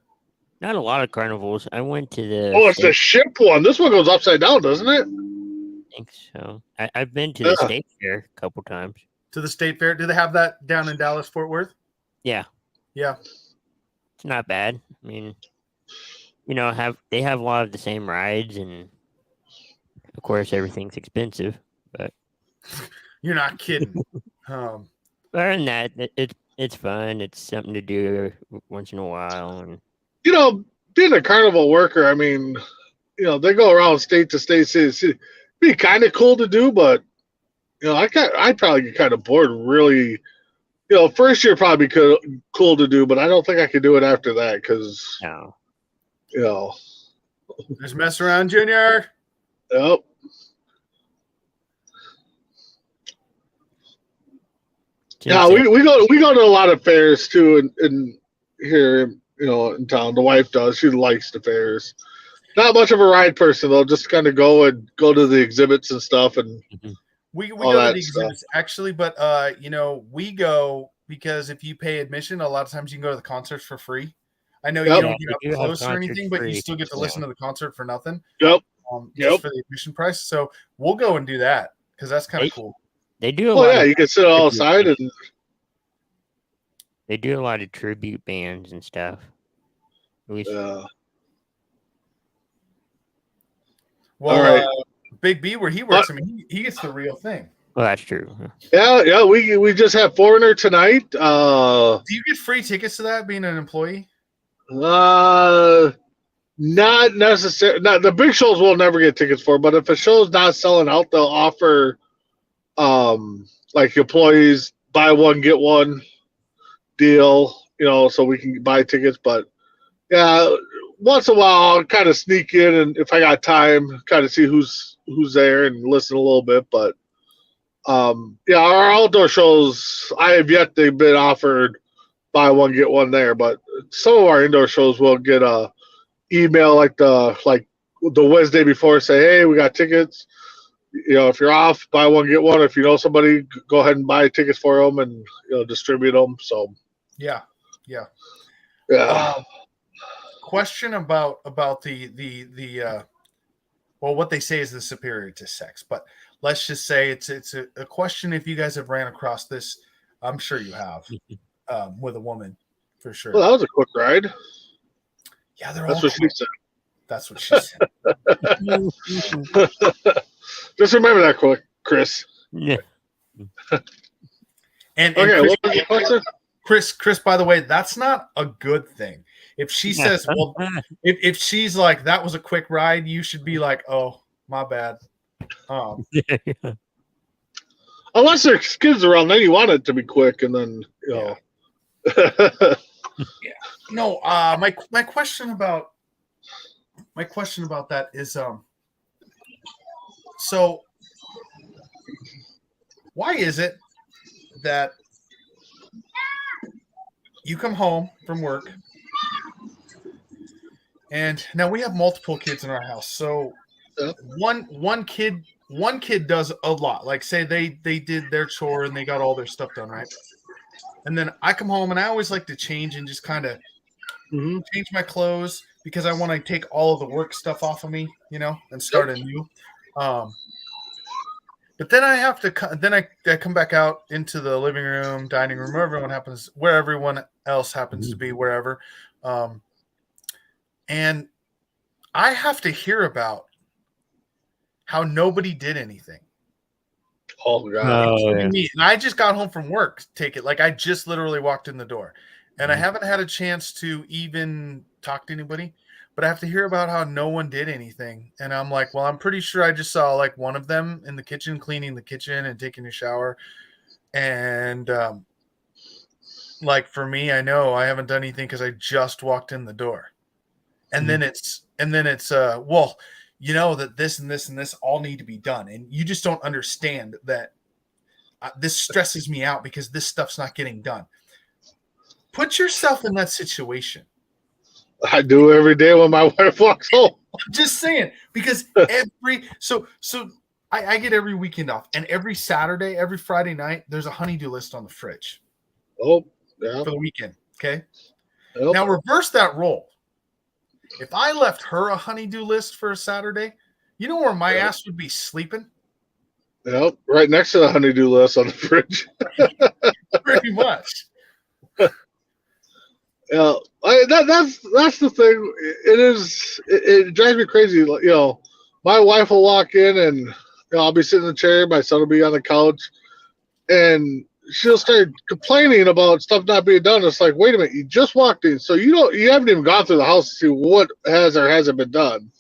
Not a lot of carnivals. I went to the. Oh, it's the ship one. This one goes upside down, doesn't it? I think so. I've been to the Yeah. state fair a couple times. To the state fair? Do they have that down in Dallas, Fort Worth? Yeah, Yeah. it's not bad. I mean, they have a lot of the same rides, and of course everything's expensive. You're not kidding. Other than that, it's fun. It's something to do once in a while, and You know, being a carnival worker, I mean, they go around state to state, city to city. Be kind of cool to do, but I'd probably get kind of bored. Really, first year probably cool to do, but I don't think I could do it after that because no. Just mess around, Junior. Yep. Yeah, we go to a lot of fairs too, in here, in town. The wife does. She likes the fairs. Not much of a ride person though. Just kind of go to the exhibits and stuff. And We all go to that the stuff. exhibits actually, but we go because if you pay admission, a lot of times you can go to the concerts for free. I know Yep. you don't Yeah, get we up do have close or concerts anything, but you free, still get to yeah. listen to the concert for nothing. Yep. Just Yep. for the admission price. So we'll go and do that because that's kind Hey, of cool. They do a Oh lot. yeah, Of, you can sit outside and they do a lot of tribute bands and stuff. At least, Well, All right. Big B, where he works, I mean, he gets the real thing. well, that's true. yeah. We just have Foreigner tonight. Do you get free tickets to that being an employee? Not necessarily. Not the big shows. We'll never get tickets for, but if a show's not selling out, they'll offer, like employees buy one get one deal. So we can buy tickets. But yeah, once in a while I'll kind of sneak in, and if I got time, kind of see who's there and listen a little bit. But Yeah, our outdoor shows, I have yet to been offered buy one get one there, but some of our indoor shows will get a email like the Wednesday before, say, hey, we got tickets. You know, if you're off, buy one get one. If you know somebody, go ahead and buy tickets for them and distribute them. So Yeah. yeah. Question about the well, what they say is the superior to sex, but let's just say it's a question. If you guys have ran across this, I'm sure you have, with a woman, for sure. Well, that was a quick ride. Yeah, they're That's all what quick. she said. That's what she said. Just remember that quick, Chris. Yeah. And Okay, Chris, what was the question? Chris, by the way, that's not a good thing. If she says, well, if she's like, that was a quick ride, you should be like, oh, my bad. Unless there's kids around, then you want it to be quick, and then No, my question about that is so why is it that you come home from work, and now we have multiple kids in our house, so one kid does a lot, like say they did their chore and they got all their stuff done, right? And then I come home and I always like to change and just kind of change my clothes because I want to take all of the work stuff off of me, and start anew. But then I have to. Then I come back out into the living room, dining room, where everyone else happens to be, wherever, and I have to hear about how nobody did anything. Oh God! And I just got home from work. Like I just literally walked in the door, and I haven't had a chance to even talk to anybody. But I have to hear about how no one did anything, and I'm like, well, I'm pretty sure I just saw like one of them in the kitchen cleaning the kitchen and taking a shower, and like for me, I know I haven't done anything because I just walked in the door, and then it's well. That this and this and this all need to be done. And you just don't understand that this stresses me out because this stuff's not getting done. Put yourself in that situation. I do every day when my wife walks home. I'm just saying, because I get every weekend off, and every Saturday, every Friday night, there's a honeydew list on the fridge. Oh, yeah. For the weekend. Okay. Yep. Now reverse that role. If I left her a honeydew list for a Saturday, you know where my ass would be sleeping? Yep, right next to the honeydew list on the fridge. Pretty much. Yeah, that's the thing. It drives me crazy. My wife will walk in and I'll be sitting in the chair, my son will be on the couch, and she'll start complaining about stuff not being done. It's like, wait a minute, you just walked in, so you haven't even gone through the house to see what has or hasn't been done.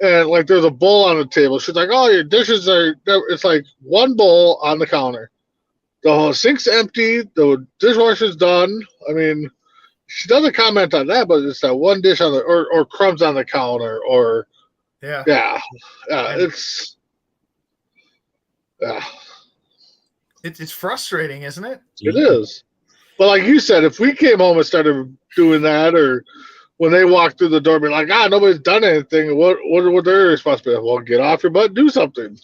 And like, there's a bowl on the table. She's like, oh, your dishes are. It's like one bowl on the counter. The whole sink's empty. The dishwasher's done. I mean, she doesn't comment on that, but it's that one dish on the or crumbs on the counter or it's. It's frustrating, isn't it? It is. But like you said, if we came home and started doing that, or when they walk through the door, be like, nobody's done anything. What their responsibility? Well, get off your butt and do something,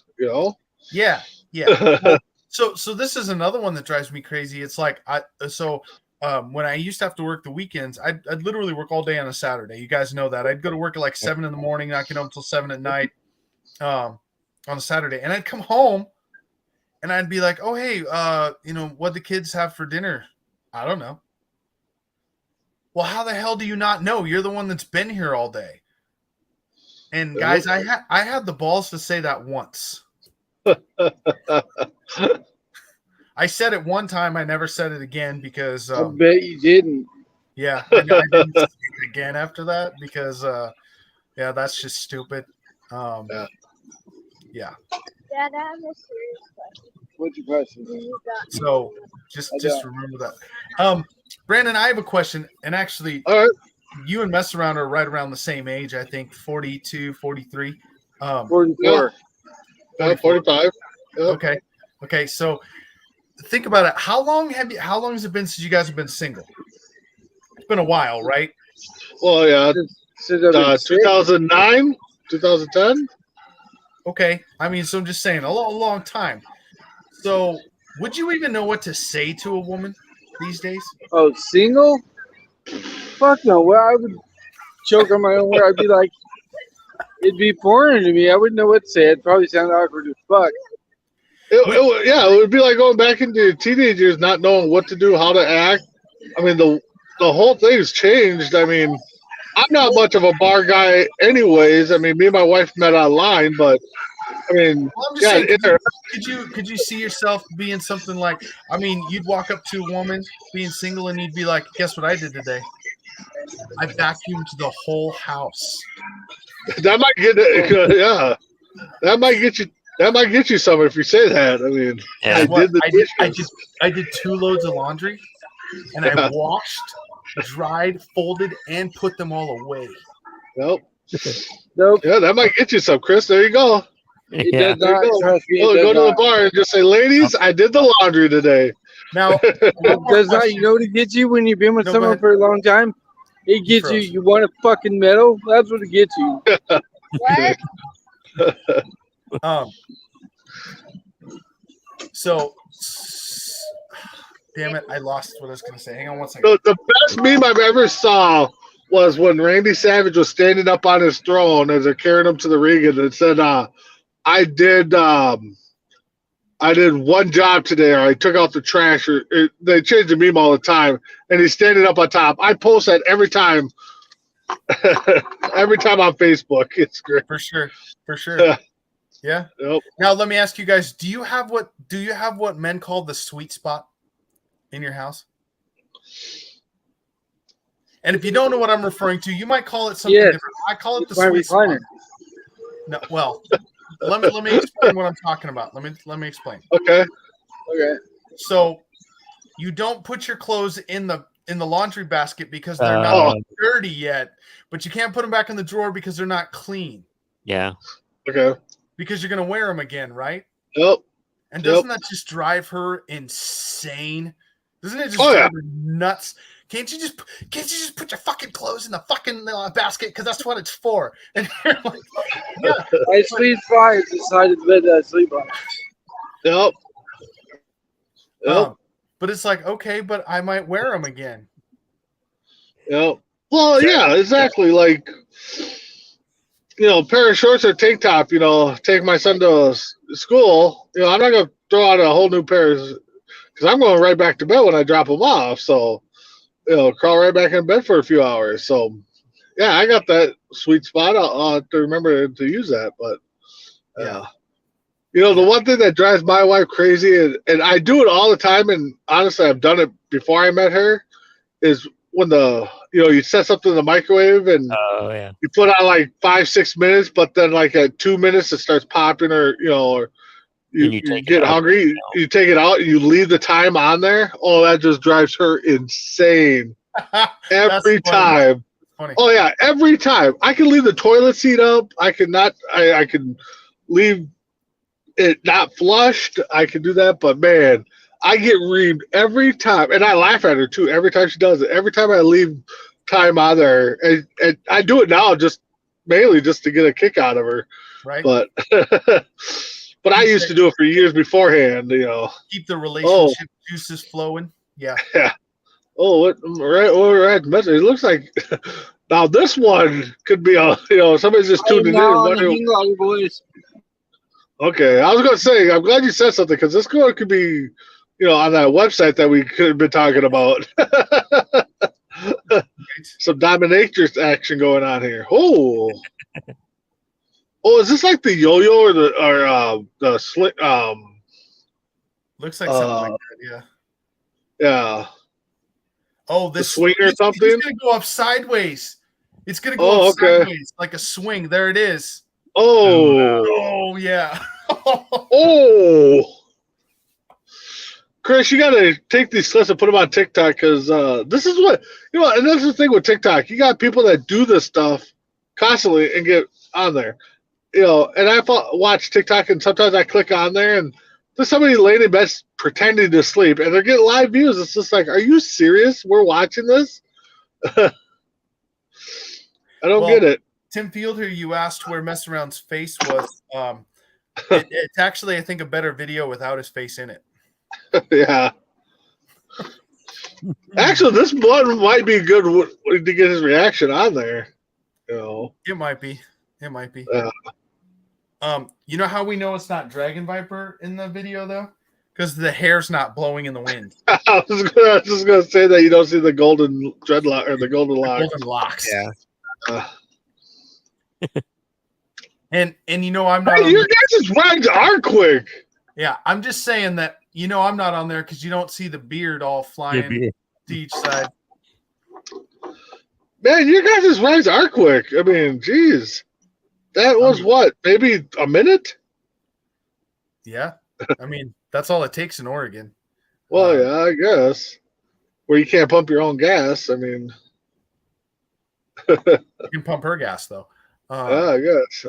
Yeah. Well, so this is another one that drives me crazy. It's like when I used to have to work the weekends, I'd literally work all day on a Saturday. You guys know that. I'd go to work at like 7 a.m, not get home until 7 p.m, on a Saturday, and I'd come home. And I'd be like, oh, hey, what the kids have for dinner? I don't know. Well, how the hell do you not know? You're the one that's been here all day. And guys, I had the balls to say that once. I said it one time. I never said it again because I bet you didn't. Yeah, I didn't say it again after that because that's just stupid. Yeah. Dad, I have a serious question. What's your question? So just remember that. Brandon, I have a question, and actually, all right, you and Mess Around are right around the same age, I think, 42, 43. 44. 45. Yep. Okay. Okay, so think about it. How long has it been since you guys have been single? It's been a while, right? Well, yeah, Since I've been sick. 2009, 2010. Okay. I mean, so I'm just saying, a long time. So would you even know what to say to a woman these days? Oh, single? Fuck no. Well, I would choke on my own word. I'd be like, it'd be foreign to me. I wouldn't know what to say. It'd probably sound awkward as fuck. It would be like going back into your teenage years, not knowing what to do, how to act. I mean, the whole thing's changed. I mean, I'm not much of a bar guy, anyways. I mean, me and my wife met online, but I mean, Well, I'm just saying, it's- could you see yourself being something like? I mean, you'd walk up to a woman being single, and you'd be like, "Guess what I did today? I vacuumed the whole house." that might get yeah, that might get you. That might get you some if you say that. I mean, Yeah. I What? did the dishes. I did 2 loads of laundry, and I washed, dried, folded, and put them all away. Nope. Nope. Yeah, that might get you some, Chris. There you go. It Yeah. does not. There you go. Trust me. Go It does to the not. bar and just say, "Ladies, I did the laundry today." Now, It one more does not. question. You know what it gets you when you've been with No, go someone ahead. for a long time? It gets you. Froze. You want a fucking medal? That's what it gets you. What? So, damn it, I lost what I was going to say. Hang on one second. The best meme I've ever saw was when Randy Savage was standing up on his throne as they're carrying him to the ring, and it said, "I did one job today, or I took out the trash." They change the meme all the time, and he's standing up on top. I post that every time, every time on Facebook. It's great. For sure. Yeah. Yeah. Yep. Now let me ask you guys: Do you have what men call the sweet spot in your house? And if you don't know what I'm referring to, you might call it something Yes. different. I call it the My sweet spot. recliner. No, well, let me explain what I'm talking about. Let me explain. Okay. Okay. So you don't put your clothes in the laundry basket because they're Oh. not dirty yet, but you can't put them back in the drawer because they're not clean. Yeah. Okay. Because you're gonna wear them again, right? Yep. And Yep. doesn't that just drive her insane? Doesn't it just Oh, yeah. drive her nuts? Can't you just put your fucking clothes in the fucking basket because that's what it's for? And you're like, yeah, My sweet spot is the side of the bed that I sleep on. Yep. Yep. but it's like, okay, but I might wear them again. Yep. Well, yeah, exactly. Like, a pair of shorts or tank top, take my son to school. I'm not going to throw out a whole new pair because I'm going right back to bed when I drop them off. So, crawl right back in bed for a few hours. So, yeah, I got that sweet spot. I'll have to remember to use that. But, Yeah. the one thing that drives my wife crazy, and I do it all the time, and honestly, I've done it before I met her, is when you set something in the microwave and Oh yeah. you put on like 5-6 minutes, but then like at 2 minutes it starts popping, or or you you take it get out, hungry, you take it out, and you leave the time on there. Oh, that just drives her insane every funny. time. Funny. Oh yeah, every time. I can leave the toilet seat up. I can leave it not flushed. I can do that, but man, I get reamed every time, and I laugh at her too every time she does it. Every time I leave time on there, and I do it now just mainly just to get a kick out of her. Right? But but I used to do it for years beforehand. Keep the relationship juices flowing. Yeah. Oh, right. It looks like now this one could be somebody's just tuning in. Now on the Wondering, Hingley boys. okay, I was going to say, I'm glad you said something because this one could be, on that website that we could have been talking about. Some dominatrix action going on here. Oh, is this like the yo-yo or the slick? Looks like something like that. Yeah. Yeah. Oh, The this swing or something? It's gonna go up sideways. It's gonna go Oh, up okay. sideways like a swing. There it is. Oh. Oh yeah. Oh. Chris, you got to take these clips and put them on TikTok because this is what, and that's the thing with TikTok. You got people that do this stuff constantly and get on there. And I watch TikTok and sometimes I click on there and There's somebody laying in bed pretending to sleep, and they're getting live views. It's just like, are you serious? We're watching this? I don't get it. Tim Fielder, you asked where Mess Around's face was. It's actually, I think, a better video without his face in it. Yeah. Actually, this one might be good to get his reaction on there. You know. It might be. It might be. Yeah. You know how we know it's not Dragon Viper in the video though? Because the hair's not blowing in the wind. I was just gonna say that you don't see the golden dreadlock or the golden lock. Golden locks. Yeah. And you know I'm not. Hey, your guys' rides are quick. Yeah, I'm just saying that I'm not on there because you don't see the beard all flying to each side. Man, your guys' rides are quick. I mean, geez. That was what? Maybe a minute? Yeah. I mean, that's all it takes in Oregon. Well, yeah, I guess. Where you can't pump your own gas. I mean, you can pump her gas though. I guess.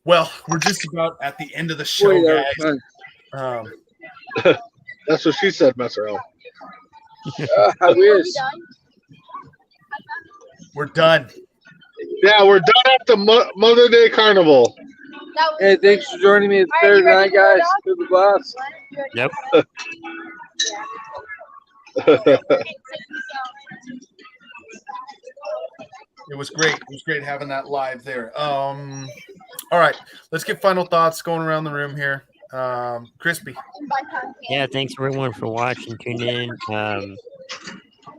Well, we're just about at the end of the show, guys. That's what she said, mess around. I wish. We're done. Yeah, we're done at the Mother Day Carnival. Hey, thanks for joining me Thursday night, guys. To the boss. Yep. It was great. It was great having that live there. All right, let's get final thoughts going around the room here. Crispy. Yeah, thanks everyone for watching. Tune in.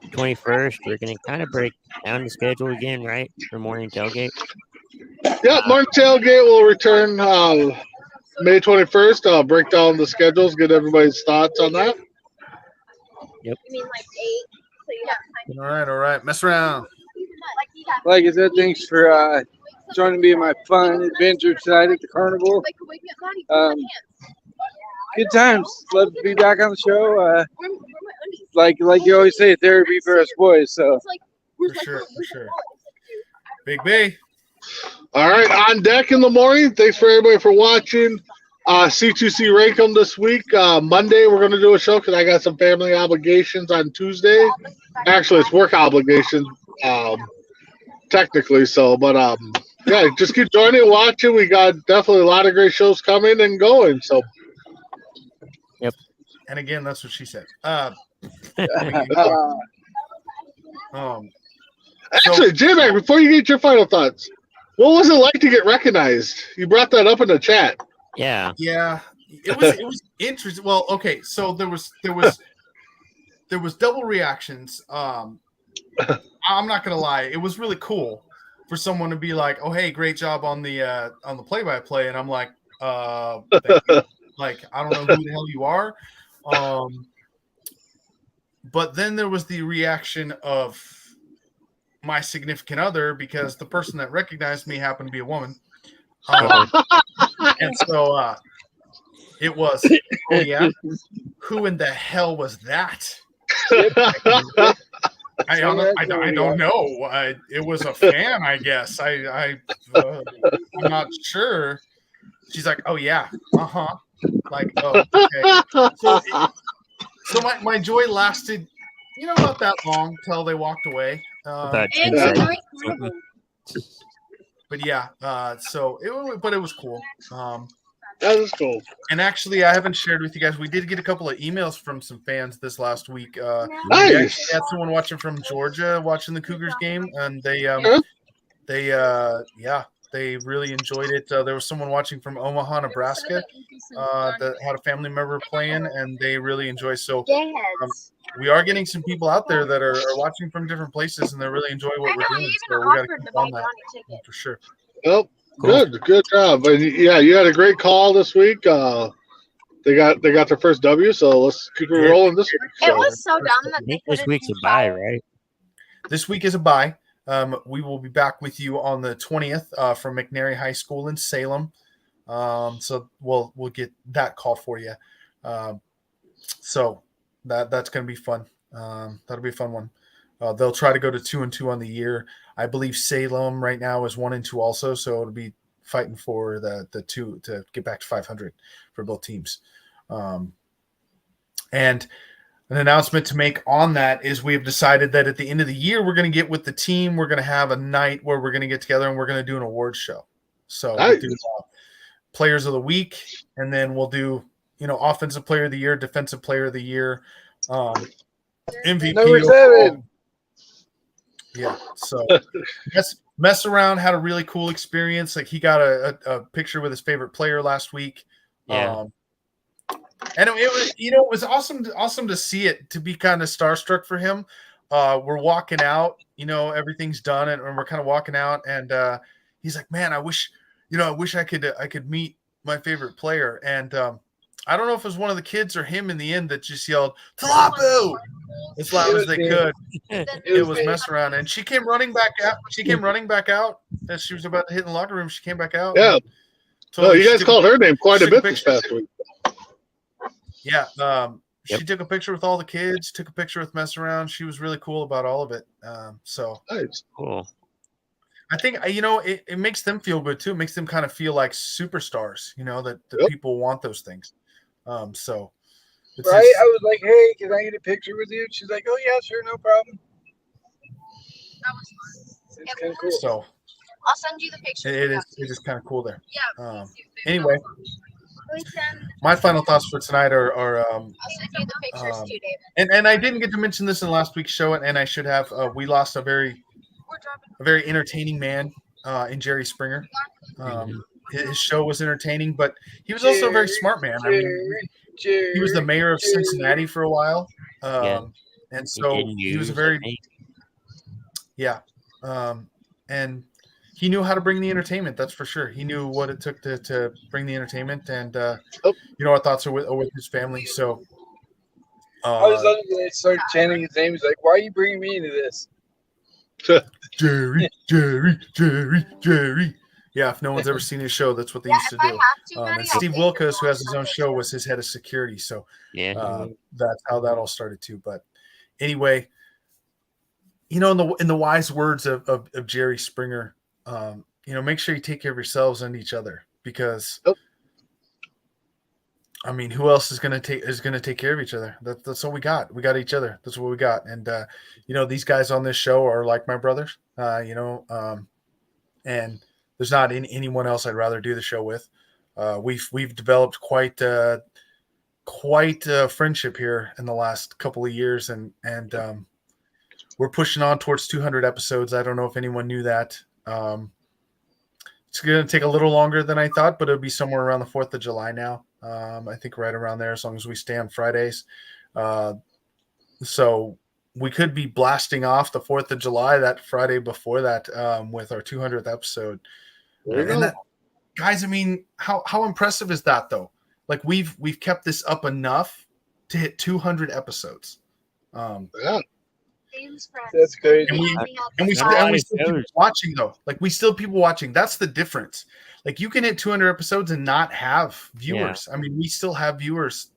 21st, we're gonna kind of break down the schedule again, right? For morning tailgate. Yep, morning tailgate will return May 21st. I'll break down the schedules, get everybody's thoughts on that. Yep. All right. Mess around. Like I said, thanks for joining me in my fun adventure tonight at the carnival. Good times. Love to be back on the show. Like you always say, therapy for us boys. So For sure. Big B. All right, on deck in the morning. Thanks for everybody for watching. C2C Raycom this week. Monday we're going to do a show because I got some family obligations on Tuesday. Actually, it's work obligations, technically. So, but yeah, just keep joining, watching. We got definitely a lot of great shows coming and going. So, And again, that's what she said. Actually, J-Mac, before you get your final thoughts, what was it like to get recognized? You brought that up in the chat. Yeah. Yeah, it was interesting. Well, okay, so there was double reactions. I'm not gonna lie, it was really cool for someone to be like, "Oh, hey, great job on the play-by-play," and I'm like, thank you. Like, I don't know who the hell you are. But then there was the reaction of my significant other because the person that recognized me happened to be a woman. And so it was, oh yeah, who in the hell was that? I don't know. It was a fan, I guess. I'm not sure. She's like, oh yeah, like, oh, okay. So my joy lasted, not that long till they walked away. About 10 seconds. But yeah, but it was cool. That was cool. And actually, I haven't shared with you guys. We did get a couple of emails from some fans this last week. We Nice. actually had someone watching from Georgia watching the Cougars game, and they really enjoyed it. There was someone watching from Omaha, Nebraska, that had a family member playing, and they really enjoy. So we are getting some people out there that are watching from different places, and they really enjoy what we're doing. So we got to keep on that for sure. Well, good job. And yeah, you had a great call this week. They got their first W, so let's keep it rolling this week. It So. was so dumb that I they think this couldn't week's a do bye, that. right? This week is a bye. We will be back with you on the 20th from McNary High School in Salem. So we'll get that call for you. So that's going to be fun. That'll be a fun one. They'll try to go to 2-2 on the year. I believe Salem right now is 1-2 also. So it'll be fighting for the two to get back to 500 for both teams. And an announcement to make on that is we have decided that at the end of the year, we're going to get with the team. We're going to have a night where we're going to get together and we're going to do an awards show. So we'll do players of the week, and then we'll do, offensive player of the year, defensive player of the year, MVP. Number 7. Yeah. So mess around, had a really cool experience. Like he got a picture with his favorite player last week. Yeah. And it was, it was awesome to see it, to be kind of starstruck for him. We're walking out, everything's done, and we're kind of walking out, and he's like, "Man, I wish I could meet my favorite player." And I don't know if it was one of the kids or him in the end that just yelled "Talapu" as loud as they could. It was mess around, and she came running back out. As she was about to hit in the locker room. She came back out. Yeah. So you guys called her name quite a bit this past week. Yeah. She took a picture with all the kids, took a picture with Mess Around. She was really cool about all of it. So nice. Cool. I think, it makes them feel good too. It makes them kind of feel like superstars, that people want those things. So it's Right? I was like, "Hey, can I get a picture with you?" She's like, "Oh yeah, sure, no problem." That was fun. It's kind of cool. So I'll send you the picture. it is kind of cool there. Yeah. Anyway, my final thoughts for tonight are I'll send you the pictures too, David. and I didn't get to mention this in last week's show, and I should have. We lost a very entertaining man in Jerry Springer. His show was entertaining, but he was also a very smart man. I mean, he was the mayor of Cincinnati for a while, and so he was a very and he knew how to bring the entertainment. That's for sure. He knew what it took to bring the entertainment, and our thoughts are with his family. So I was letting they start chanting his name. He's like, "Why are you bringing me into this?" Jerry. Yeah, if no one's ever seen his show, that's what they used to do. And Steve Wilkos, who has his own show, was his head of security. So that's how that all started too. But anyway, in the wise words of Jerry Springer, make sure you take care of yourselves and each other, because I mean, who else is going to take care of each other? That's all we got. We got each other. That's what we got. And these guys on this show are like my brothers. And there's not anyone else I'd rather do the show with. We've developed quite a friendship here in the last couple of years, and we're pushing on towards 200 episodes. I don't know if anyone knew that. It's going to take a little longer than I thought, but it'll be somewhere around the 4th of July now. I think right around there, as long as we stay on Fridays. So we could be blasting off the 4th of July, that Friday before that, with our 200th episode. And guys, I mean, how impressive is that though? Like we've kept this up enough to hit 200 episodes. That's crazy. And we still people watching though. Like we still people watching. That's the difference. Like you can hit 200 episodes and not have viewers. I mean, we still have viewers.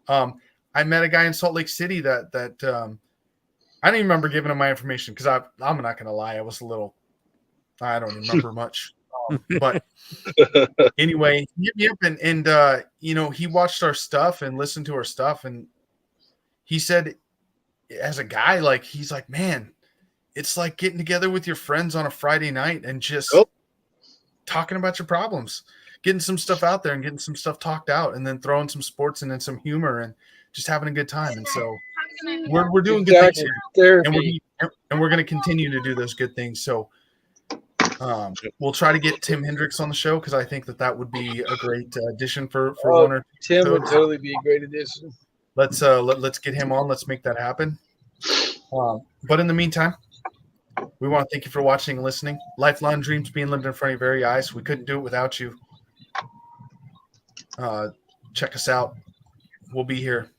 I met a guy in Salt Lake City that I don't even remember giving him my information, because I'm not going to lie. I don't remember much. But anyway, and he watched our stuff and listened to our stuff, and he said, as a guy, like, he's like, man, it's like getting together with your friends on a Friday night and just talking about your problems, getting some stuff out there and getting some stuff talked out, and then throwing some sports and then some humor and just having a good time. And so we're doing good things here, and we're going to continue to do those good things. So we'll try to get Tim Hendricks on the show, because I think that would be a great addition for one or two. Tim would totally be a great addition. Let's get him on. Let's make that happen. But in the meantime, we want to thank you for watching and listening. Lifelong dreams being lived in front of your very eyes. We couldn't do it without you. Check us out. We'll be here.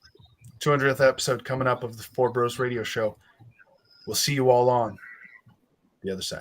200th episode coming up of the Four Bros Radio Show. We'll see you all on the other side.